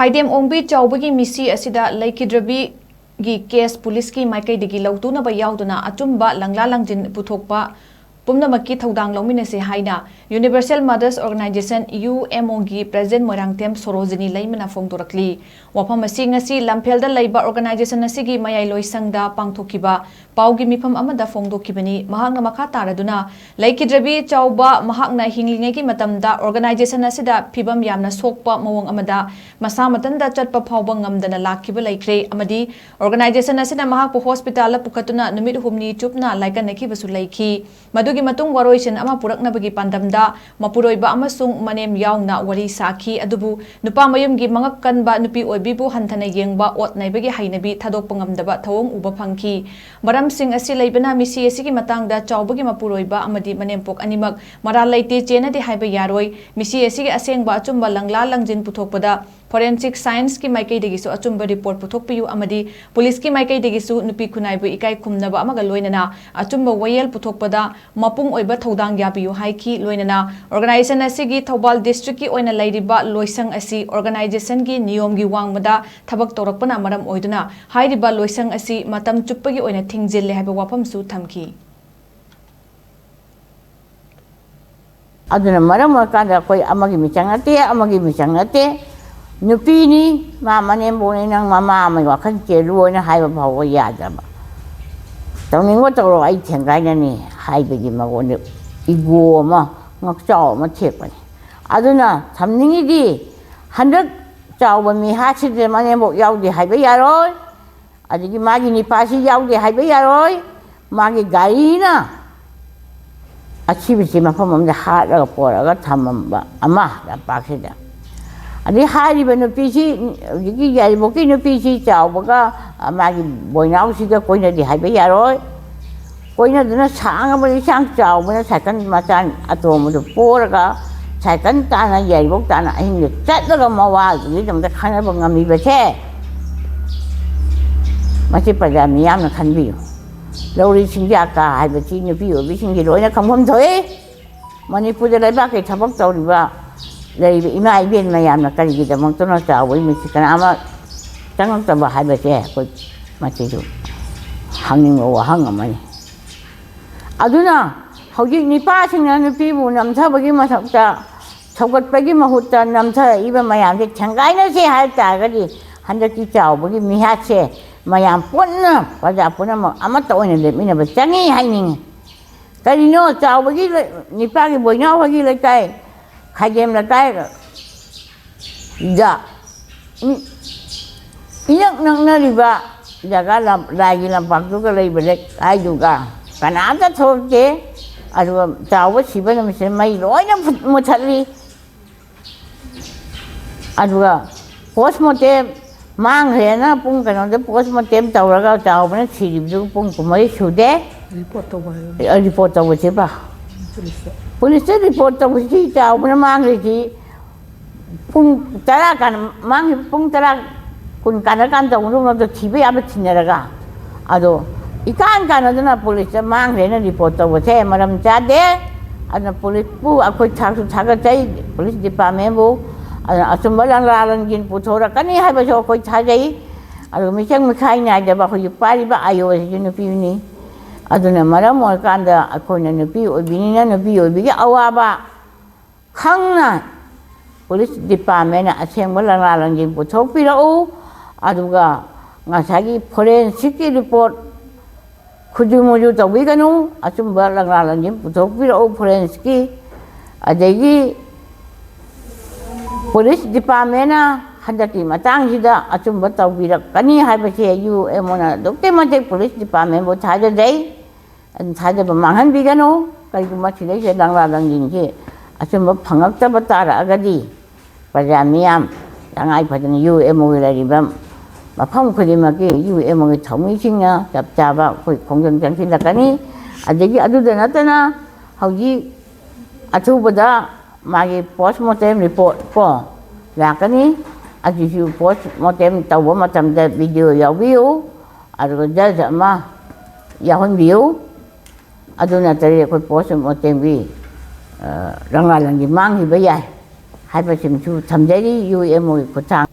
Khaidem Ongbi Chaoba Mishi Ashida Leikhidrabigi case police ki Maikeidagi Loutunaba Yaodana ACHUMBA LANGLA LANGJIL PUTHOKPADA PUMNKAMAKKI THOUDANG LOUMINASHI HAINA Universal Mothers Organization UMOgi President MOIRANGTHEM SOROJINI LEIMA PHONGDORAKLI Wafam ngasi lamphel da leiba organization asigi mayai loisangda pangthokiba paugi mifam amada phongdokibani mahakna makha taraduna Leikhidrabigi Chaoba mahakna hinglingai ki matamda organization asida phibam yamna sokpa mawong amada masa matanda chatpa phawba ngamdana lakhiba laikre amadi organization asida mahakpu hospital pukhatuna numit humni chupna laika nakhibasu laikhi madugi matung waroisin ama puraknabagi pandamda mapuroiba amasung manem yaungna wari sakhi adubu nupa mayumgi mangak kanba nupi bibu hantana yengba ot naibagi hainabi thadok pangamdaba thawong uba phangki maram sing asi leibana misi asigi matangda chaubagi mapuroiba amadi manempok animak mara leite chena de haiba yaroi misi asigi asengba achumba langla langjin puthokpada forensic science ki Maikeidagi su achumba report puthokpiyu amadi police ki Maikeidagi su nupi khunaibu ikai khumnaba amaga loinana achumba wayel puthokpada mapung oiba thodang yabiyu haiki loinana organization asigi Thoubal district ki oina leiriba loisang asi organization ki niyom gi wangmada thabak torakpana maram oiduna hairiba loisang asi matam chuppagi oina thingjille haiba wafam su thamki aduna maram wakanda koi amagi michangate nupini mama nembone nang mama mai wakhan che luona haiba phawa yadaba tawningo tawro ai thengai na ni haibagi magone igo ma ngakchaw ma thepani aduna thamningi di 100 chawa mi hachide manembo yaudi haiba yaroi adigi magi ni pasi yaudi haiba yaroi magi garina achibisi mafam amda haraga poraga thamamba ama da paksida adi hariba nupisi digi yari boki nupisi chawaga magi boinau sida koina di haiba yaroi koina duna sanga bari sang chawbana sakan matan atomu do poraga sakan tana yari bok tana ahin chatlaga mawa gi damda khana bangami bache masi pajami yamna khanbiyo lori singya ka haiba chi nupiyo bi singi loina khamhom thoi manipur da laiba ke thabak tawriba lei ima ibien mayamna kari gi damang tona chawai mi sikana ama tangam taba haiba che ko masi ju hangning wa hangamani aduna hauji nipa singna nupibu namthabagi masakta thaugatpagi mahutta namtha iba mayam de thangaina se hai ta gadi handaki chawbagi miha che mayam punna paja punna amata oina le mina ba changi haining karino chawbagi nipa gi boina wagi le kai Khaidem la kai ja iyak nang na riba jaga lam lagi lam paktu ka lei belek ai juga kanada thoke adu chawa siba na mise mai loina muthali aduga postmortem mang rena pung kanon de postmortem tawraga chawbana siribdu pung kumai sude report tawa cheba police report tawa chi chawbana mang ri chi pung tara kan mang pung tara kun kan taw ru no thibe aba thinaraga ado ikan kanadana police mang rena report tawa che maram chade ana police pu akoi thaksu thaga chai police department bu ACHUMBA LANGLA LANGJIL PUTHOKPADA haiba so koi thajai adu michang mikhai na da ba khoi pari ba ayo ji nupi ni aduna maram mo kanda akoina nupi obini na nupi obi awaba khangna police department na ACHUMBA LANGLA LANGJIL PUTHOKPIRA u aduga ngasagi forensic report khujumuju tawiganu ACHUMBA LANGLA LANGJIL PUTHOKPIRA u forensic adegi police department na handaki matang sida achumba tawbirak kani haiba che UMona dokte mate police department bo thaja dei an thaja ba manghan bigano kai kuma chile je langla langjin je achumba phangak ta batara agadi pajamiam langai phajang UMO la ribam mafam khudima ke UMO ge thomi singna chapchaba khoi khongjang jangsin lakani adegi aduda natana hauji achubada magi postmortem report ko lakani ajisu postmortem tawa matamda video yawiu adu judge ma yahon view aduna tari ko postmortem bi rangalang di mang hi bayai hai pa sim chu thamjari UMO ko tang